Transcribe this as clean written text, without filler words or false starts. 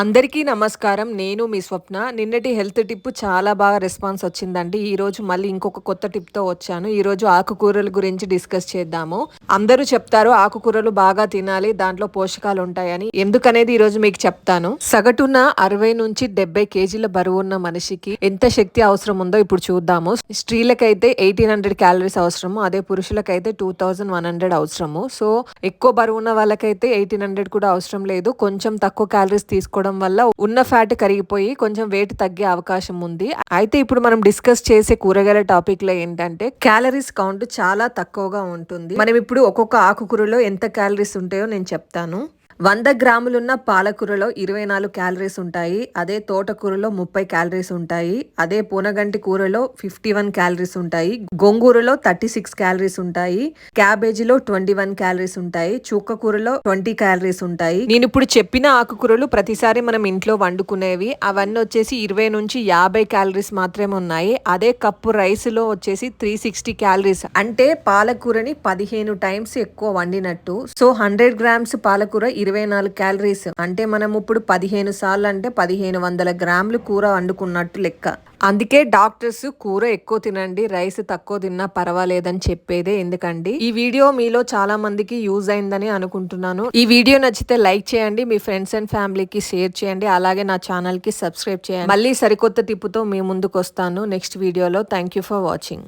అందరికీ నమస్కారం. నేను మీ స్వప్న. నిన్నటి హెల్త్ టిప్ చాలా బాగా రెస్పాన్స్ వచ్చిందండి. ఈరోజు మళ్ళీ ఇంకొక కొత్త టిప్‌తో వచ్చాను. ఈరోజు ఆకుకూరల గురించి డిస్కస్ చేద్దాము. అందరూ చెప్తారు ఆకుకూరలు బాగా తినాలి, దాంట్లో పోషకాలుంటాయని. ఎందుకనేది ఈరోజు మీకు చెప్తాను. సగటున 60-70 కేజీల బరువున్న మనిషికి ఎంత శక్తి అవసరం ఉందో ఇప్పుడు చూద్దాము. స్త్రీలకైతే 1800 క్యాలరీస్ అవసరము. అదే పురుషులకైతే 2100 అవసరము. సో ఎక్కువ బరువున్న వాళ్ళకైతే 1800 కూడా అవసరం లేదు. కొంచెం తక్కువ క్యాలరీస్ తీసుకోవడం వల్ల ఉన్న ఫ్యాట్ కరిగిపోయి కొంచెం వెయిట్ తగ్గే అవకాశం ఉంది. అయితే ఇప్పుడు మనం డిస్కస్ చేసే కూరగాయల టాపిక్ లో ఏంటంటే క్యాలరీస్ కౌంట్ చాలా తక్కువగా ఉంటుంది. మనం ఇప్పుడు ఒక్కొక్క ఆకుకూరలో ఎంత క్యాలరీస్ ఉంటాయో నేను చెప్తాను. 100 గ్రాములున్న పాలకూరలో 24 క్యాలరీస్ ఉంటాయి. అదే తోటకూరలో 30 క్యాలరీస్ ఉంటాయి. అదే పూనగంటి కూరలో 51 క్యాలరీస్ ఉంటాయి. గోంగూరలో 36 క్యాలరీస్ ఉంటాయి. క్యాబేజీలో 21 క్యాలరీస్ ఉంటాయి. చుక్క కూరలో 20 క్యాలరీస్ ఉంటాయి. నేను ఇప్పుడు చెప్పిన ఆకుకూరలు ప్రతిసారి మనం ఇంట్లో వండుకునేవి. అవన్నీ వచ్చేసి 20-50 క్యాలరీస్ మాత్రమే ఉన్నాయి. అదే కప్పు రైస్ లో వచ్చేసి 360 క్యాలరీస్. అంటే పాలకూరని 15 టైమ్స్ ఎక్కువ వండినట్టు. సో 100 గ్రామ్స్ పాలకూర 24 క్యాలరీస్. అంటే మనం ఇప్పుడు 15 సార్లు అంటే 1500 గ్రాములు కూర వండుకున్నట్టు లెక్క. అందుకే డాక్టర్స్ కూర ఎక్కువ తినండి, రైస్ తక్కువ తిన్నా పర్వాలేదని చెప్పేదే. ఎందుకండి ఈ వీడియో మీలో చాలా మందికి యూజ్ అయిందని అనుకుంటున్నాను. ఈ వీడియో నచ్చితే లైక్ చేయండి, మీ ఫ్రెండ్స్ అండ్ ఫ్యామిలీకి షేర్ చేయండి, అలాగే నా ఛానల్ కి సబ్స్క్రైబ్ చేయండి. మళ్ళీ సరికొత్త టిప్పుతో మీ ముందుకు వస్తాను నెక్స్ట్ వీడియోలో. Thank you for watching.